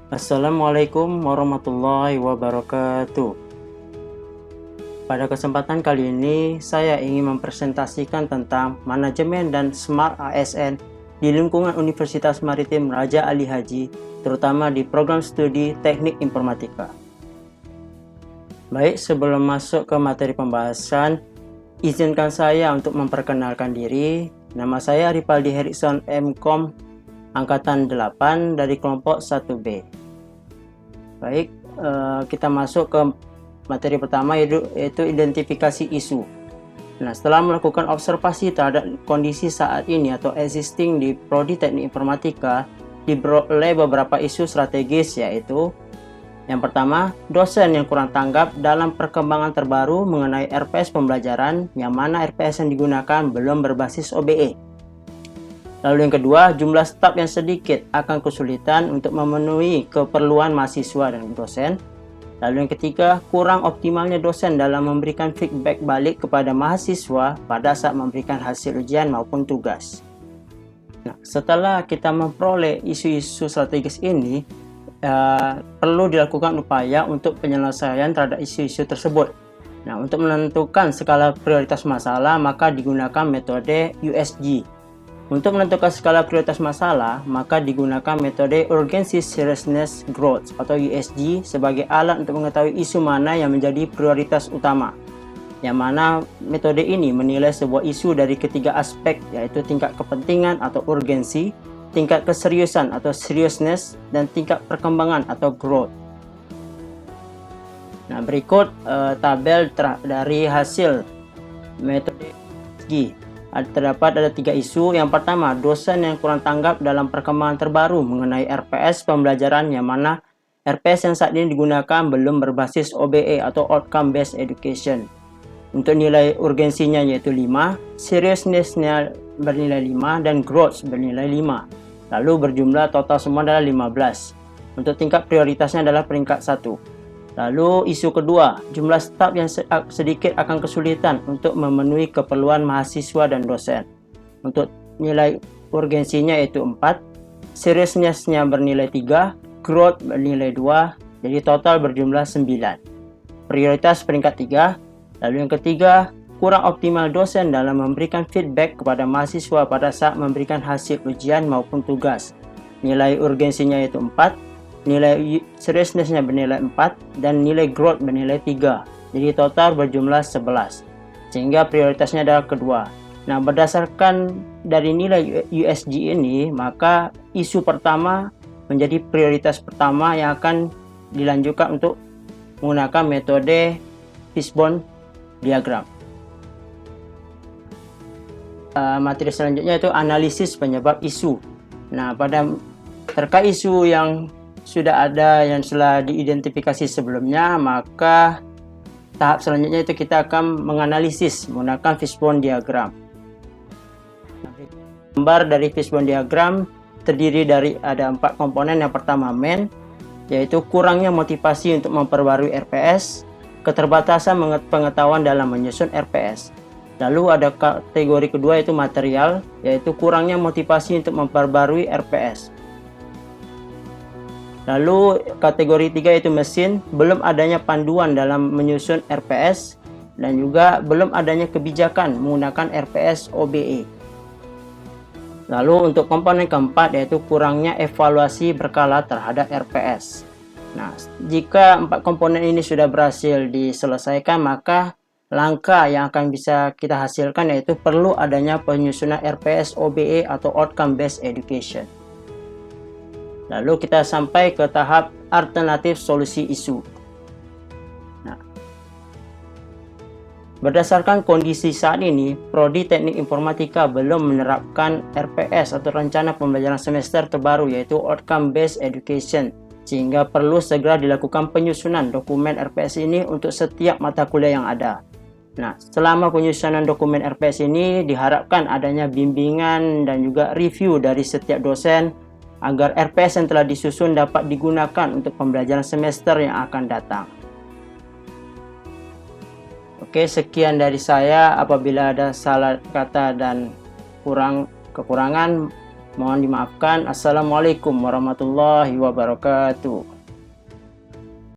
Assalamualaikum warahmatullahi wabarakatuh. Pada kesempatan kali ini, saya ingin mempresentasikan tentang manajemen dan Smart ASN di lingkungan Universitas Maritim Raja Ali Haji, terutama di program studi Teknik Informatika. Baik, sebelum masuk ke materi pembahasan, izinkan saya untuk memperkenalkan diri. Nama saya Ripaldi Herikson MKom Angkatan 8 dari kelompok 1B. Baik, kita masuk ke materi pertama yaitu identifikasi isu. Nah, setelah melakukan observasi terhadap kondisi saat ini atau existing di Prodi Teknik Informatika, diperoleh beberapa isu strategis, yaitu yang pertama, dosen yang kurang tanggap dalam perkembangan terbaru mengenai RPS pembelajaran, yang mana RPS yang digunakan belum berbasis OBE. Lalu yang kedua, jumlah staf yang sedikit akan kesulitan untuk memenuhi keperluan mahasiswa dan dosen. Lalu yang ketiga, kurang optimalnya dosen dalam memberikan feedback balik kepada mahasiswa pada saat memberikan hasil ujian maupun tugas. Nah, setelah kita memperoleh isu-isu strategis ini, perlu dilakukan upaya untuk penyelesaian terhadap isu-isu tersebut. Nah, untuk menentukan skala prioritas masalah, maka digunakan metode USG. Untuk menentukan skala prioritas masalah, maka digunakan metode Urgency Seriousness Growth atau USG sebagai alat untuk mengetahui isu mana yang menjadi prioritas utama. Yang mana metode ini menilai sebuah isu dari ketiga aspek, yaitu tingkat kepentingan atau urgensi, tingkat keseriusan atau seriousness, dan tingkat perkembangan atau growth. Nah, berikut tabel dari hasil metode USG. Terdapat ada 3 isu. Yang pertama, dosen yang kurang tanggap dalam perkembangan terbaru mengenai RPS pembelajaran, yang mana RPS yang saat ini digunakan belum berbasis OBE atau Outcome Based Education. Untuk nilai urgensinya yaitu 5, seriousness-nya bernilai 5, dan growth bernilai 5. Lalu berjumlah total semua adalah 15. Untuk tingkat prioritasnya adalah peringkat 1. Lalu isu kedua, jumlah staf yang sedikit akan kesulitan untuk memenuhi keperluan mahasiswa dan dosen. Untuk nilai urgensinya yaitu 4, seriousness-nya bernilai 3, growth bernilai 2, jadi total berjumlah 9. Prioritas peringkat 3. Lalu yang ketiga, kurang optimal dosen dalam memberikan feedback kepada mahasiswa pada saat memberikan hasil ujian maupun tugas. Nilai urgensinya yaitu 4, nilai seriousness-nya bernilai 4, dan nilai growth bernilai 3. Jadi total berjumlah 11. Sehingga prioritasnya adalah kedua. Nah, berdasarkan dari nilai USG ini, maka isu pertama menjadi prioritas pertama yang akan dilanjutkan untuk menggunakan metode fishbone diagram. Materi selanjutnya itu analisis penyebab isu. Nah, pada terkait isu yang sudah ada yang sudah diidentifikasi sebelumnya, maka tahap selanjutnya itu kita akan menganalisis menggunakan fishbone diagram. Gambar dari fishbone diagram terdiri dari ada 4 komponen. Yang pertama main, yaitu kurangnya motivasi untuk memperbarui RPS, keterbatasan pengetahuan dalam menyusun RPS. Lalu ada kategori kedua yaitu material, yaitu kurangnya motivasi untuk memperbarui RPS. Lalu kategori 3 yaitu mesin, belum adanya panduan dalam menyusun RPS, dan juga belum adanya kebijakan menggunakan RPS OBE. Lalu untuk komponen keempat yaitu kurangnya evaluasi berkala terhadap RPS. Nah, jika 4 komponen ini sudah berhasil diselesaikan, maka langkah yang akan bisa kita hasilkan yaitu perlu adanya penyusunan RPS OBE atau Outcome Based Education. Lalu kita sampai ke tahap alternatif solusi isu. Nah, berdasarkan kondisi saat ini, Prodi Teknik Informatika belum menerapkan RPS atau rencana pembelajaran semester terbaru yaitu Outcome Based Education, sehingga perlu segera dilakukan penyusunan dokumen RPS ini untuk setiap mata kuliah yang ada. Nah, selama penyusunan dokumen RPS ini diharapkan adanya bimbingan dan juga review dari setiap dosen agar RPS yang telah disusun dapat digunakan untuk pembelajaran semester yang akan datang. Oke, sekian dari saya. Apabila ada salah kata dan kekurangan, Mohon dimaafkan. Assalamualaikum warahmatullahi wabarakatuh.